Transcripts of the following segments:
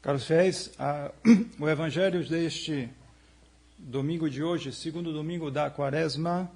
Caros fiéis, o evangelho deste domingo de hoje, segundo domingo da quaresma,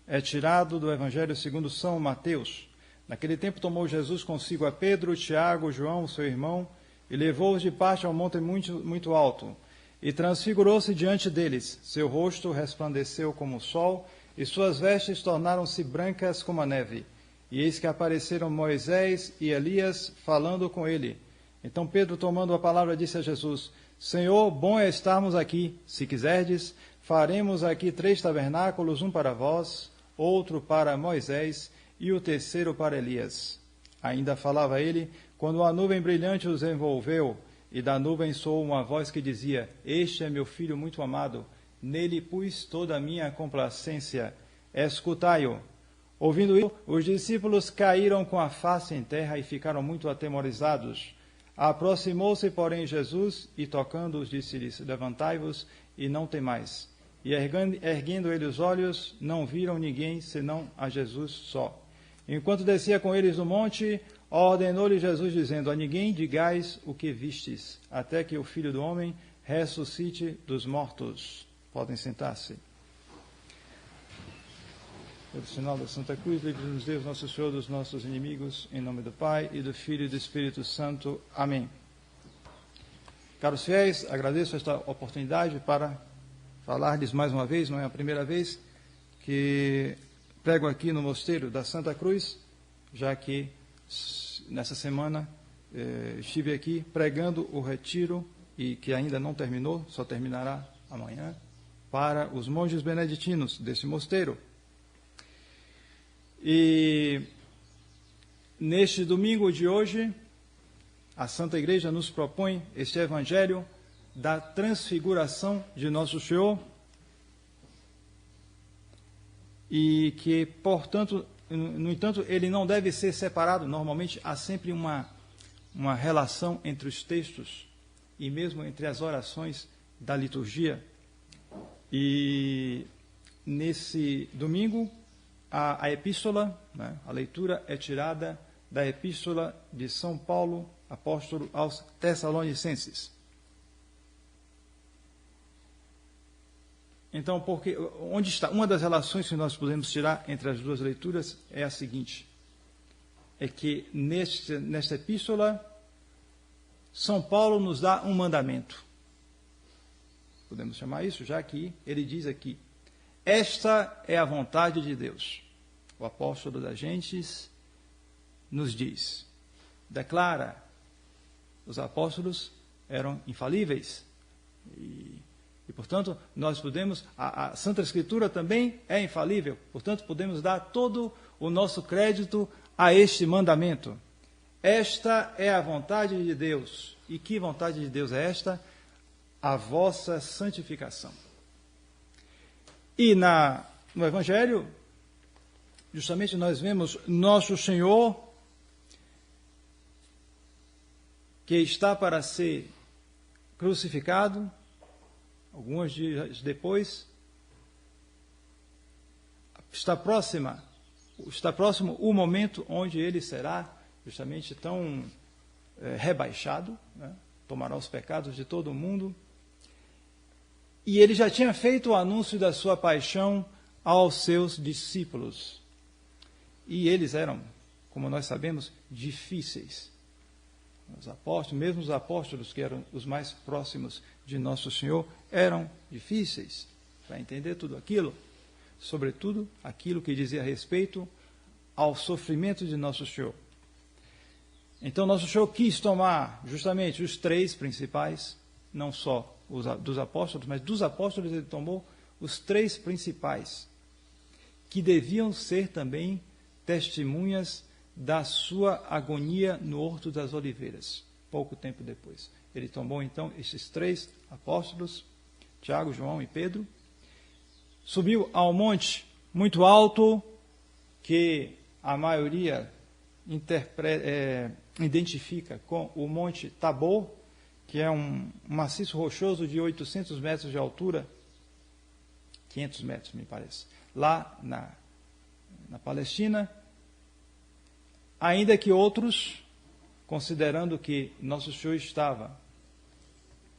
é tirado do evangelho segundo São Mateus. Naquele tempo tomou Jesus consigo a Pedro, Tiago, João, seu irmão, e levou-os de parte ao monte muito alto, e transfigurou-se diante deles. Seu rosto resplandeceu como o sol, e suas vestes tornaram-se brancas como a neve. E eis que apareceram Moisés e Elias falando com ele. Então Pedro, tomando a palavra, disse a Jesus: Senhor, bom é estarmos aqui. Se quiserdes, faremos aqui 3 tabernáculos, um para vós, outro para Moisés e o terceiro para Elias. Ainda falava ele, quando a nuvem brilhante os envolveu, e da nuvem soou uma voz que dizia: Este é meu filho muito amado, nele pus toda a minha complacência, escutai-o. Ouvindo isso, os discípulos caíram com a face em terra e ficaram muito atemorizados. Aproximou-se, porém, Jesus, e tocando-os, disse-lhes: Levantai-vos e não temais. E erguendo ele os olhos, não viram ninguém, senão a Jesus só. Enquanto descia com eles do monte, ordenou-lhe Jesus, dizendo: A ninguém digais o que vistes, até que o Filho do Homem ressuscite dos mortos. Podem sentar-se. Pelo sinal da Santa Cruz, livre-nos Deus, nosso Senhor, dos nossos inimigos, em nome do Pai, e do Filho e do Espírito Santo. Amém. Caros fiéis, agradeço esta oportunidade para falar-lhes mais uma vez, não é a primeira vez que prego aqui no Mosteiro da Santa Cruz, já que nessa semana estive aqui pregando o retiro, e que ainda não terminou, só terminará amanhã, para os monges beneditinos desse mosteiro. E neste domingo de hoje, a Santa Igreja nos propõe este evangelho da transfiguração de Nosso Senhor, e que, portanto, no entanto, ele não deve ser separado. Normalmente há sempre uma relação entre os textos e mesmo entre as orações da liturgia. E nesse domingo, a epístola, né, a leitura é tirada da epístola de São Paulo, apóstolo aos Tessalonicenses. Então, onde está? Uma das relações que nós podemos tirar entre as duas leituras é a seguinte: é que nesta epístola, São Paulo nos dá um mandamento. Podemos chamar isso, já que ele diz aqui: esta é a vontade de Deus. O apóstolo das gentes nos diz, declara, os apóstolos eram infalíveis. E portanto, nós podemos, a Santa Escritura também é infalível, portanto, podemos dar todo o nosso crédito a este mandamento. Esta é a vontade de Deus. E que vontade de Deus é esta? A vossa santificação. E no Evangelho, justamente nós vemos Nosso Senhor, que está para ser crucificado. Alguns dias depois, está próximo o momento onde ele será justamente tão rebaixado, né? Tomará os pecados de todo mundo. E ele já tinha feito o anúncio da sua paixão aos seus discípulos. E eles eram, como nós sabemos, difíceis. Os apóstolos, mesmo os apóstolos que eram os mais próximos de Nosso Senhor, eram difíceis para entender tudo aquilo, sobretudo aquilo que dizia respeito ao sofrimento de Nosso Senhor. Então, Nosso Senhor quis tomar justamente os 3 principais, não só dos apóstolos, mas dos apóstolos ele tomou os 3 principais, que deviam ser também testemunhas da sua agonia no Horto das Oliveiras, pouco tempo depois. Ele tomou, então, esses 3 apóstolos, Tiago, João e Pedro, subiu ao monte muito alto, que a maioria identifica com o Monte Tabor, que é um maciço rochoso de 800 metros de altura, 500 metros, me parece, lá na Palestina, ainda que outros, considerando que Nosso Senhor estava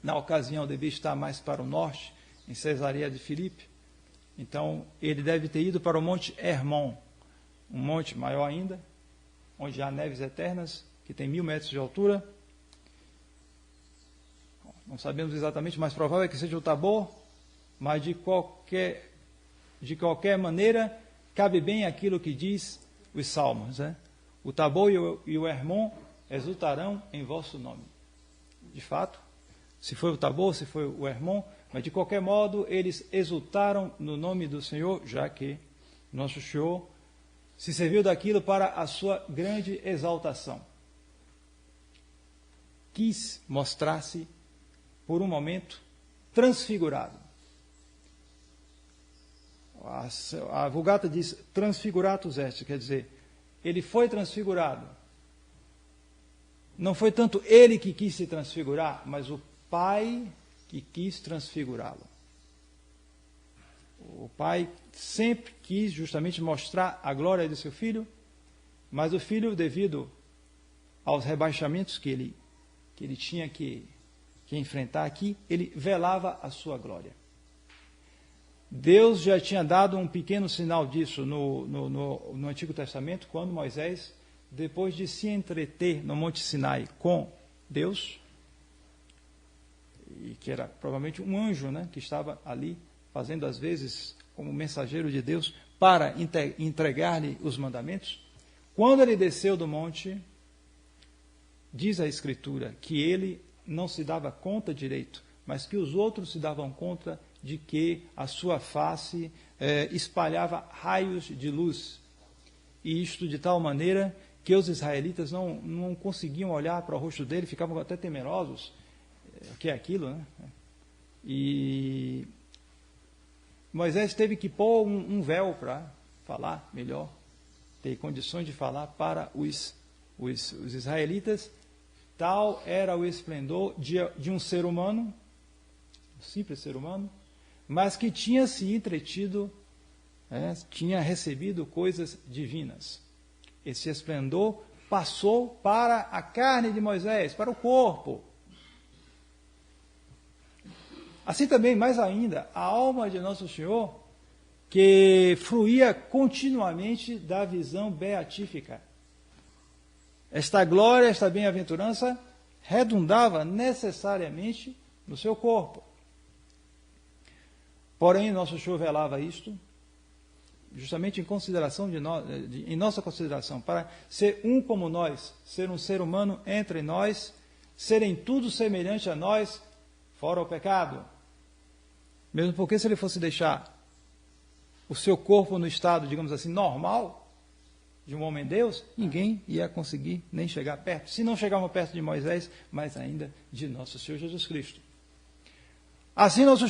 na ocasião devia estar mais para o norte, em Cesareia de Filipe. Então, ele deve ter ido para o Monte Hermon, um monte maior ainda, onde há neves eternas, que tem 1.000 metros de altura. Não sabemos exatamente, mas provável é que seja o Tabor, mas de qualquer maneira, cabe bem aquilo que diz os Salmos, né? O Tabor e o Hermon exultarão em vosso nome. De fato, se foi o Tabor, se foi o Hermon, mas de qualquer modo, eles exultaram no nome do Senhor, já que nosso Senhor se serviu daquilo para a sua grande exaltação. Quis mostrar-se, por um momento, transfigurado. A Vulgata diz transfiguratus est, quer dizer, ele foi transfigurado. Não foi tanto ele que quis se transfigurar, mas o Pai que quis transfigurá-lo. O Pai sempre quis justamente mostrar a glória de seu Filho, mas o Filho, devido aos rebaixamentos que ele tinha que enfrentar aqui, ele velava a sua glória. Deus já tinha dado um pequeno sinal disso no Antigo Testamento, quando Moisés, depois de se entreter no Monte Sinai com Deus, e que era provavelmente um anjo, né, que estava ali fazendo às vezes como mensageiro de Deus para entregar-lhe os mandamentos, quando ele desceu do monte, diz a Escritura que ele não se dava conta direito, mas que os outros se davam conta de que a sua face espalhava raios de luz. E isto de tal maneira que os israelitas não conseguiam olhar para o rosto dele, ficavam até temerosos. O que é aquilo, né? E Moisés teve que pôr um véu para falar melhor, ter condições de falar para os israelitas. Tal era o esplendor de um ser humano, um simples ser humano, mas que tinha se entretido, tinha recebido coisas divinas. Esse esplendor passou para a carne de Moisés, para o corpo. Assim também, mais ainda, a alma de Nosso Senhor, que fluía continuamente da visão beatífica. Esta glória, esta bem-aventurança, redundava necessariamente no seu corpo. Porém, Nosso Senhor velava isto, justamente em consideração em nossa consideração, para ser um como nós, ser um ser humano entre nós, ser em tudo semelhante a nós, fora o pecado. Mesmo porque se ele fosse deixar o seu corpo no estado, digamos assim, normal, de um homem-deus, ninguém ia conseguir nem chegar perto. Se não chegavam perto de Moisés, mais ainda de nosso Senhor Jesus Cristo. Assim Nosso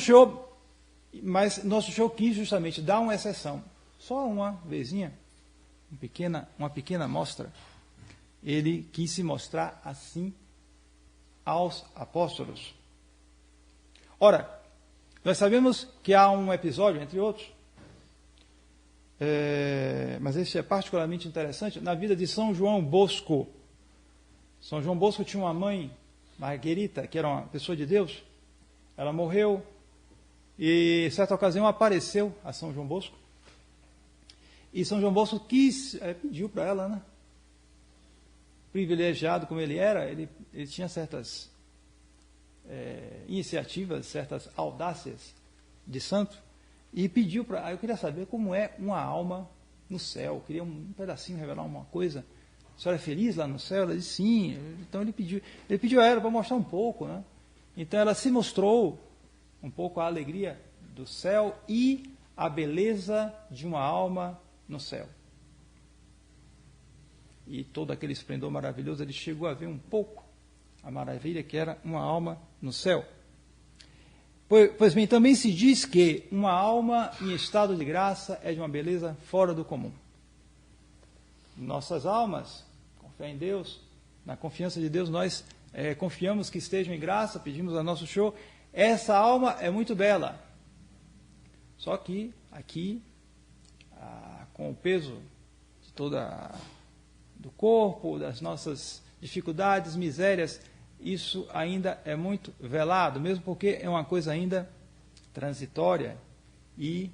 Senhor quis justamente dar uma exceção, só uma vezinha, uma pequena amostra. Ele quis se mostrar assim aos apóstolos. Ora, nós sabemos que há um episódio, entre outros, mas esse é particularmente interessante, na vida de São João Bosco. São João Bosco tinha uma mãe, Marguerita, que era uma pessoa de Deus. Ela morreu e, em certa ocasião, apareceu a São João Bosco. E São João Bosco pediu para ela, né? Privilegiado como ele era, ele tinha certas iniciativas, certas audácias de santo, e pediu para... Eu queria saber como é uma alma no céu, eu queria um pedacinho, revelar uma coisa. A senhora é feliz lá no céu? Ela disse sim. Então ele pediu a ela para mostrar um pouco, né? Então ela se mostrou um pouco a alegria do céu e a beleza de uma alma no céu. E todo aquele esplendor maravilhoso, ele chegou a ver um pouco a maravilha que era uma alma no céu. Pois bem, também se diz que uma alma em estado de graça é de uma beleza fora do comum. Nossas almas, com fé em Deus, na confiança de Deus, nós confiamos que estejam em graça, pedimos a Nosso Senhor. Essa alma é muito bela. Só que aqui, com o peso de do corpo, das nossas dificuldades, misérias, isso ainda é muito velado, mesmo porque é uma coisa ainda transitória e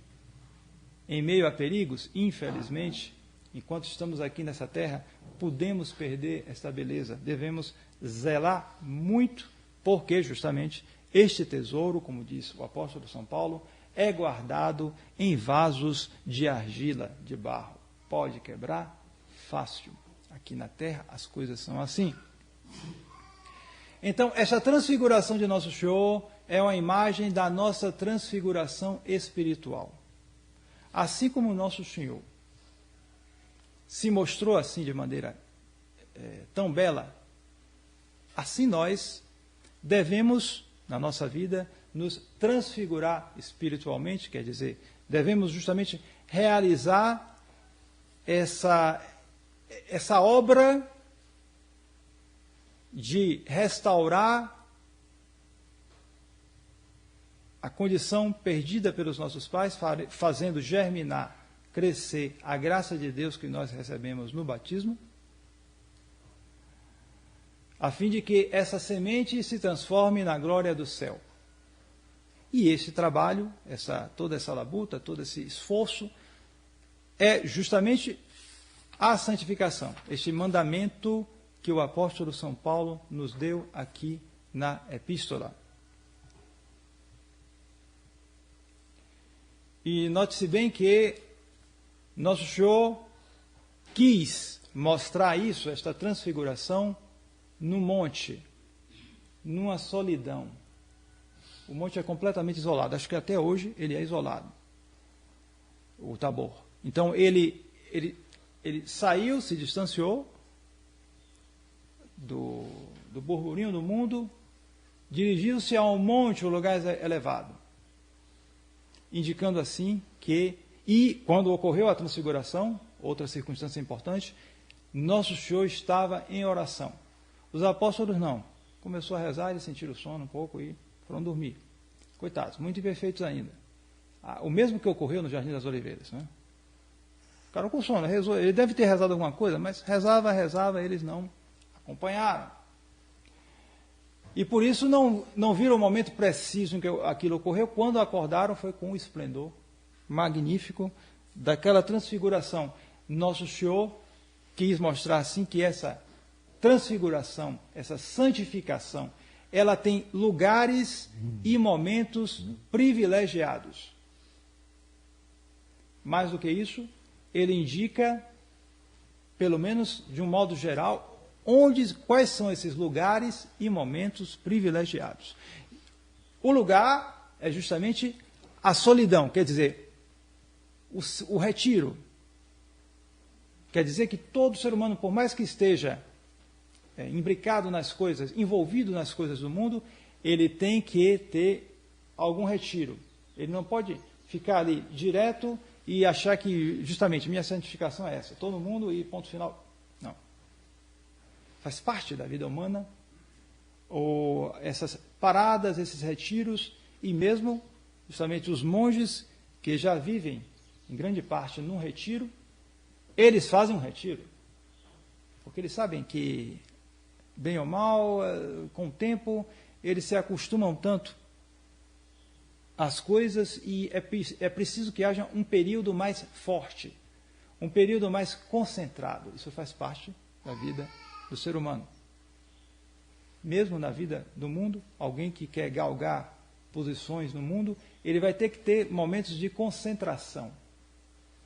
em meio a perigos, infelizmente, enquanto estamos aqui nessa terra, podemos perder esta beleza. Devemos zelar muito, porque justamente este tesouro, como diz o apóstolo São Paulo, é guardado em vasos de argila, de barro. Pode quebrar fácil. Aqui na terra as coisas são assim. Então, essa transfiguração de Nosso Senhor é uma imagem da nossa transfiguração espiritual. Assim como o Nosso Senhor se mostrou assim de maneira tão bela, assim nós devemos, na nossa vida, nos transfigurar espiritualmente, quer dizer, devemos justamente realizar essa obra de restaurar a condição perdida pelos nossos pais, fazendo germinar, crescer a graça de Deus que nós recebemos no batismo, a fim de que essa semente se transforme na glória do céu. E esse trabalho, toda essa labuta, todo esse esforço, é justamente a santificação, este mandamento que o apóstolo São Paulo nos deu aqui na epístola. E note-se bem que Nosso Senhor quis mostrar isso, esta transfiguração, no monte, numa solidão. O monte é completamente isolado, acho que até hoje ele é isolado, o Tabor. Então ele saiu, se distanciou do burburinho do mundo, dirigiu-se a um monte, um lugar elevado, indicando assim que, e quando ocorreu a transfiguração, outra circunstância importante, Nosso Senhor estava em oração. Os apóstolos não. Começou a rezar, eles sentiram o sono um pouco e foram dormir. Coitados, muito imperfeitos ainda. O mesmo que ocorreu no Jardim das Oliveiras, né? Ficaram com sono, rezou. Ele deve ter rezado alguma coisa, mas rezava, eles não acompanharam. E por isso não viram o momento preciso em que aquilo ocorreu. Quando acordaram, foi com o esplendor magnífico daquela transfiguração. Nosso Senhor quis mostrar assim que essa transfiguração, essa santificação, ela tem lugares e momentos privilegiados. Mais do que isso, ele indica, pelo menos de um modo geral, quais são esses lugares e momentos privilegiados. O lugar é justamente a solidão, quer dizer, o retiro. Quer dizer que todo ser humano, por mais que esteja imbricado nas coisas, envolvido nas coisas do mundo, ele tem que ter algum retiro. Ele não pode ficar ali direto e achar que, justamente, minha santificação é essa, todo mundo e ponto final. Não. Faz parte da vida humana, ou essas paradas, esses retiros, e mesmo, justamente, os monges que já vivem, em grande parte, num retiro, eles fazem um retiro, porque eles sabem que, bem ou mal, com o tempo, eles se acostumam tanto às coisas e é preciso que haja um período mais forte, um período mais concentrado. Isso faz parte da vida do ser humano. Mesmo na vida do mundo, alguém que quer galgar posições no mundo, ele vai ter que ter momentos de concentração.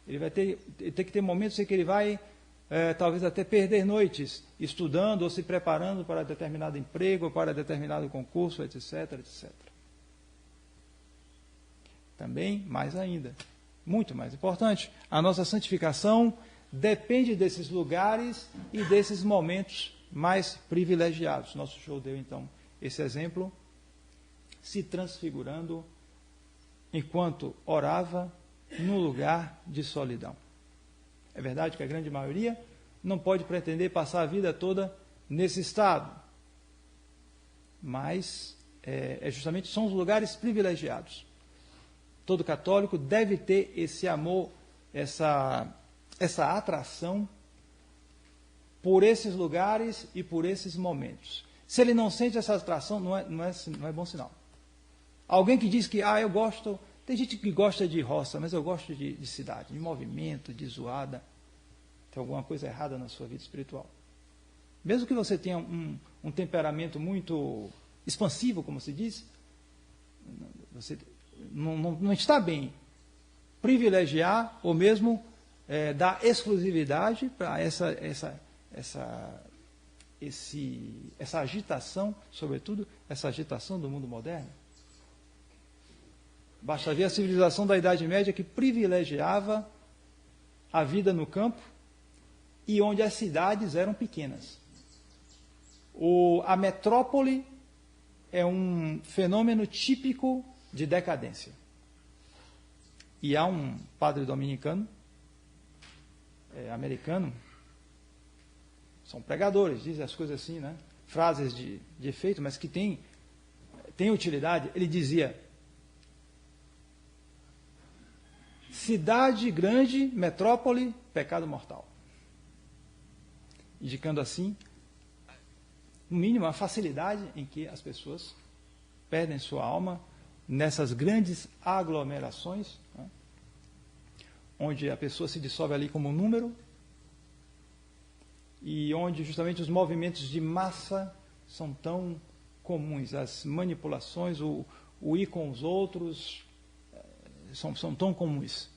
Ele vai ter que ter momentos em que ele vai, talvez até perder noites, estudando ou se preparando para determinado emprego, para determinado concurso, etc, etc. Também, mais ainda, muito mais importante, a nossa santificação depende desses lugares e desses momentos mais privilegiados. Nosso Senhor deu, então, esse exemplo, se transfigurando enquanto orava num lugar de solidão. É verdade que a grande maioria não pode pretender passar a vida toda nesse estado, mas justamente são os lugares privilegiados. Todo católico deve ter esse amor, essa atração por esses lugares e por esses momentos. Se ele não sente essa atração, não é bom sinal. Alguém que diz que, eu gosto... Tem gente que gosta de roça, mas eu gosto de cidade, de movimento, de zoada. Tem alguma coisa errada na sua vida espiritual. Mesmo que você tenha um temperamento muito expansivo, como se diz, você não está bem privilegiar ou mesmo dar exclusividade para essa agitação, sobretudo essa agitação do mundo moderno. Basta ver a civilização da Idade Média que privilegiava a vida no campo e onde as cidades eram pequenas. A metrópole é um fenômeno típico de decadência. E há um padre dominicano, americano, são pregadores, dizem as coisas assim, né? Frases de efeito, mas que tem utilidade. Ele dizia: cidade grande, metrópole, pecado mortal. Indicando assim, no mínimo, a facilidade em que as pessoas perdem sua alma nessas grandes aglomerações, né, onde a pessoa se dissolve ali como um número e onde justamente os movimentos de massa são tão comuns, as manipulações, o ir com os outros, são tão comuns.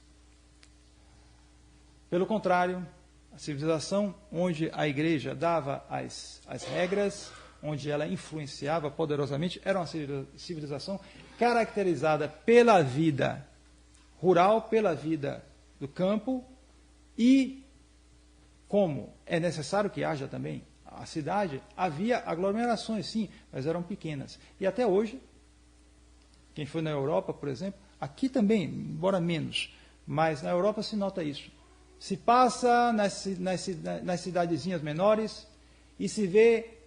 Pelo contrário, a civilização onde a igreja dava as regras, onde ela influenciava poderosamente, era uma civilização caracterizada pela vida rural, pela vida do campo, e como é necessário que haja também a cidade, havia aglomerações, sim, mas eram pequenas. E até hoje, quem foi na Europa, por exemplo, aqui também, embora menos, mas na Europa se nota isso. Se passa nas cidadezinhas menores e se vê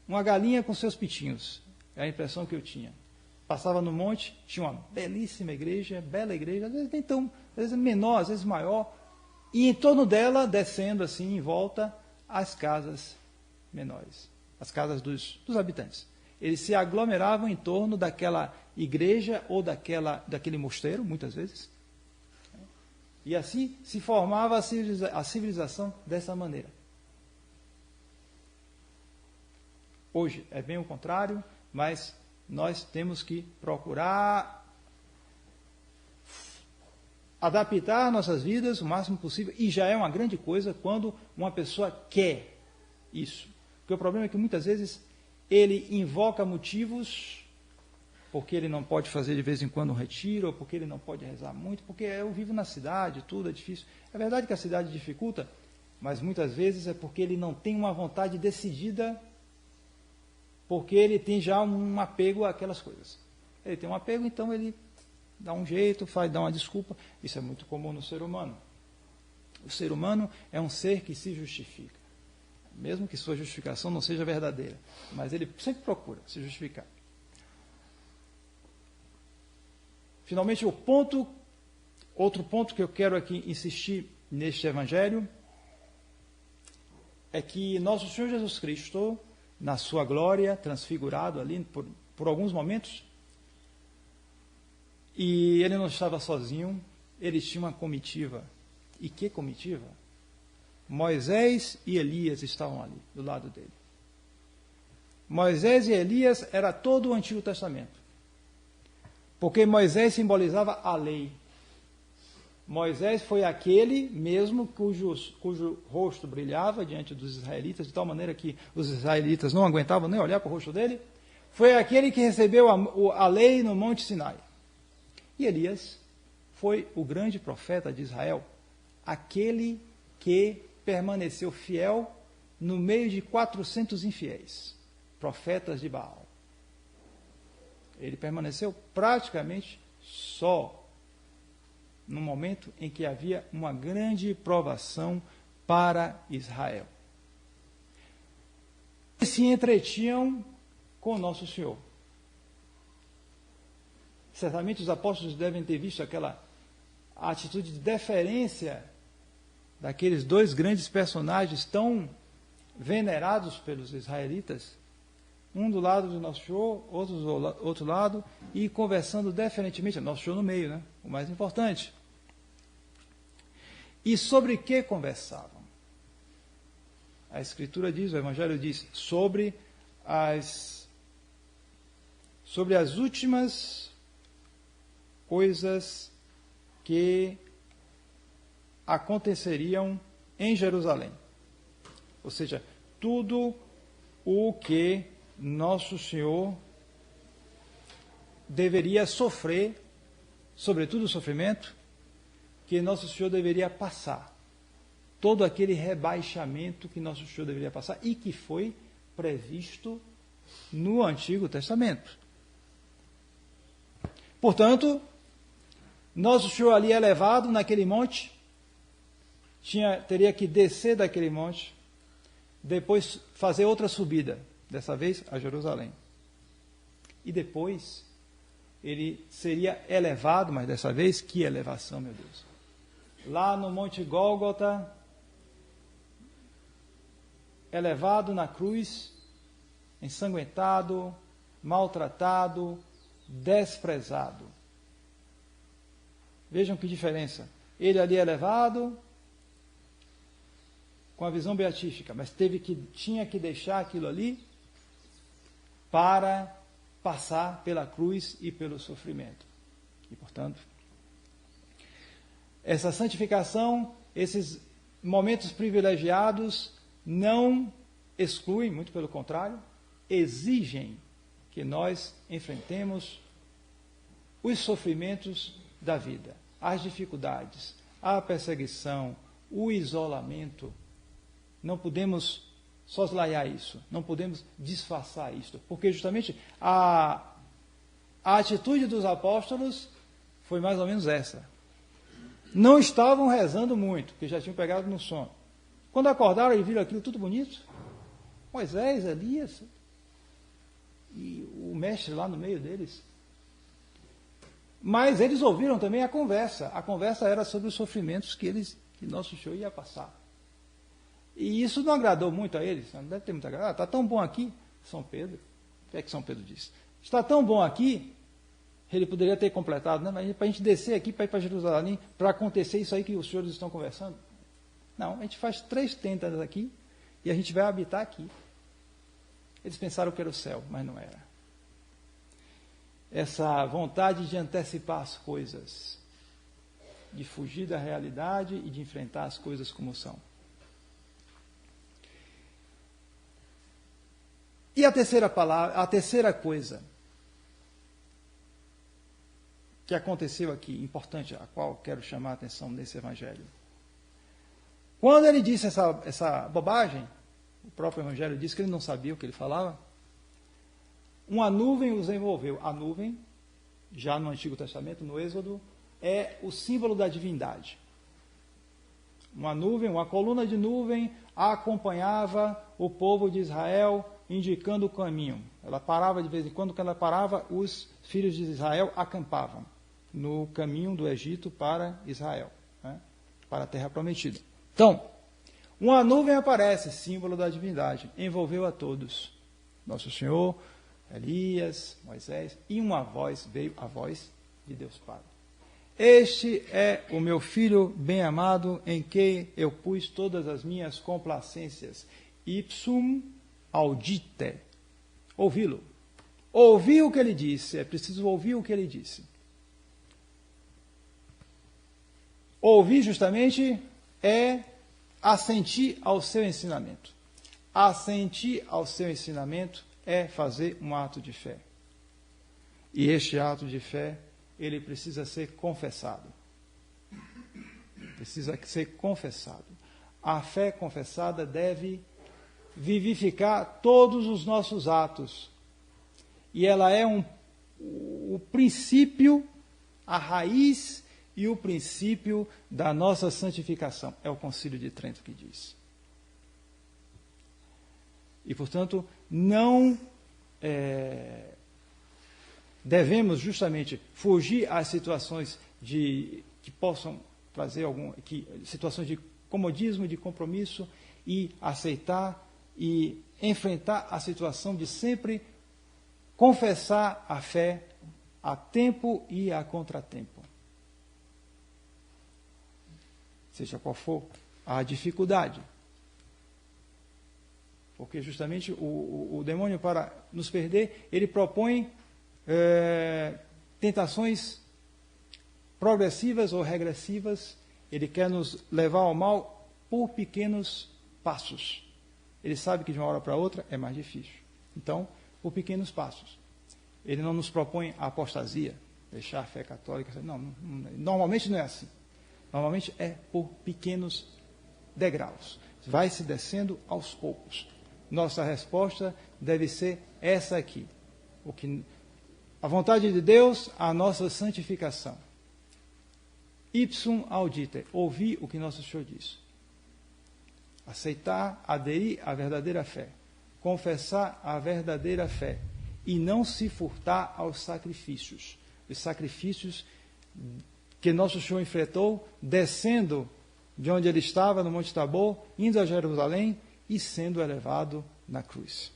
uma galinha com seus pitinhos. É a impressão que eu tinha. Passava no monte, tinha uma belíssima igreja, bela igreja, às vezes menor, às vezes maior, e em torno dela, descendo assim, em volta, as casas menores, as casas dos habitantes. Eles se aglomeravam em torno daquela igreja ou daquele mosteiro, muitas vezes. E assim se formava a civilização dessa maneira. Hoje é bem o contrário, mas nós temos que procurar adaptar nossas vidas o máximo possível, e já é uma grande coisa quando uma pessoa quer isso. Porque o problema é que muitas vezes ele invoca motivos porque ele não pode fazer de vez em quando um retiro, ou porque ele não pode rezar muito, porque eu vivo na cidade, tudo é difícil. É verdade que a cidade dificulta, mas muitas vezes é porque ele não tem uma vontade decidida, porque ele tem já um apego àquelas coisas. Ele tem um apego, então ele dá um jeito, dá uma desculpa. Isso é muito comum no ser humano. O ser humano é um ser que se justifica, mesmo que sua justificação não seja verdadeira, mas ele sempre procura se justificar. Finalmente, outro ponto que eu quero aqui insistir neste Evangelho, é que nosso Senhor Jesus Cristo, na sua glória, transfigurado ali por alguns momentos, e ele não estava sozinho, ele tinha uma comitiva. E que comitiva? Moisés e Elias estavam ali, do lado dele. Moisés e Elias era todo o Antigo Testamento. Porque Moisés simbolizava a lei. Moisés foi aquele mesmo cujo rosto brilhava diante dos israelitas, de tal maneira que os israelitas não aguentavam nem olhar para o rosto dele. Foi aquele que recebeu a lei no Monte Sinai. E Elias foi o grande profeta de Israel, aquele que permaneceu fiel no meio de 400 infiéis, profetas de Baal. Ele permaneceu praticamente só no momento em que havia uma grande provação para Israel. Eles se entretinham com Nosso Senhor. Certamente os apóstolos devem ter visto aquela atitude de deferência daqueles dois grandes personagens tão venerados pelos israelitas, um do lado do Nosso Senhor, outros do outro lado, e conversando deferentemente, Nosso Senhor no meio, né? O mais importante. E sobre que conversavam? A Escritura diz, o Evangelho diz, sobre as últimas coisas que aconteceriam em Jerusalém. Ou seja, tudo o que Nosso Senhor deveria sofrer, sobretudo o sofrimento, que Nosso Senhor deveria passar. Todo aquele rebaixamento que Nosso Senhor deveria passar e que foi previsto no Antigo Testamento. Portanto, Nosso Senhor ali elevado naquele monte, teria que descer daquele monte, depois fazer outra subida, dessa vez a Jerusalém. E depois ele seria elevado, mas dessa vez, que elevação, meu Deus. Lá no Monte Gólgota, elevado na cruz, ensanguentado, maltratado, desprezado. Vejam que diferença. Ele ali elevado, com a visão beatífica, mas tinha que deixar aquilo ali para passar pela cruz e pelo sofrimento. E, portanto, essa santificação, esses momentos privilegiados, não excluem, muito pelo contrário, exigem que nós enfrentemos os sofrimentos da vida, as dificuldades, a perseguição, o isolamento. Não podemos soslayar isso, não podemos disfarçar isso, porque justamente a atitude dos apóstolos foi mais ou menos essa. Não estavam rezando muito, porque já tinham pegado no sono. Quando acordaram e viram aquilo tudo bonito, Moisés, Elias e o mestre lá no meio deles. Mas eles ouviram também a conversa. A conversa era sobre os sofrimentos que Nosso Senhor ia passar. E isso não agradou muito a eles, não deve ter muito agradado. Está tão bom aqui, São Pedro. O que é que São Pedro disse? Está tão bom aqui, ele poderia ter completado, né? Mas para a gente descer aqui, para ir para Jerusalém, para acontecer isso aí que os senhores estão conversando. Não, a gente faz 3 tendas aqui e a gente vai habitar aqui. Eles pensaram que era o céu, mas não era. Essa vontade de antecipar as coisas, de fugir da realidade e de enfrentar as coisas como são. E a terceira coisa que aconteceu aqui, importante, a qual quero chamar a atenção nesse evangelho. Quando ele disse essa bobagem, o próprio evangelho disse que ele não sabia o que ele falava, uma nuvem os envolveu. A nuvem, já no Antigo Testamento, no Êxodo, é o símbolo da divindade. Uma nuvem, uma coluna de nuvem acompanhava o povo de Israel, indicando o caminho. Ela parava de vez em quando ela parava, os filhos de Israel acampavam no caminho do Egito para Israel, né? Para a terra prometida. Então, uma nuvem aparece, símbolo da divindade, envolveu a todos. Nosso Senhor, Elias, Moisés, e uma voz, veio a voz de Deus Pai. Este é o meu filho bem-amado, em que eu pus todas as minhas complacências. Ipsum audite. Ouvi-lo. Ouvir o que ele disse. É preciso ouvir o que ele disse. Ouvir justamente é assentir ao seu ensinamento. Assentir ao seu ensinamento é fazer um ato de fé. E este ato de fé, ele precisa ser confessado. Precisa ser confessado. A fé confessada deve vivificar todos os nossos atos. E ela é o princípio, a raiz e o princípio da nossa santificação. É o Concílio de Trento que diz. E, portanto, não devemos justamente fugir às situações que possam trazer situações de comodismo, de compromisso, e aceitar e enfrentar a situação de sempre confessar a fé a tempo e a contratempo. Seja qual for a dificuldade. Porque justamente o demônio, para nos perder, ele propõe tentações progressivas ou regressivas. Ele quer nos levar ao mal por pequenos passos. Ele sabe que de uma hora para outra é mais difícil. Então, por pequenos passos. Ele não nos propõe a apostasia, deixar a fé católica. Não, normalmente não é assim. Normalmente é por pequenos degraus. Vai se descendo aos poucos. Nossa resposta deve ser essa aqui. A vontade de Deus, a nossa santificação. Ipsum audite, ouvir o que nosso Senhor diz. Aceitar, aderir à verdadeira fé. Confessar a verdadeira fé. E não se furtar aos sacrifícios. Os sacrifícios que nosso Senhor enfrentou, descendo de onde ele estava, no Monte Tabor, indo a Jerusalém e sendo elevado na cruz.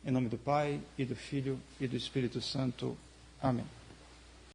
Em nome do Pai, e do Filho, e do Espírito Santo. Amém.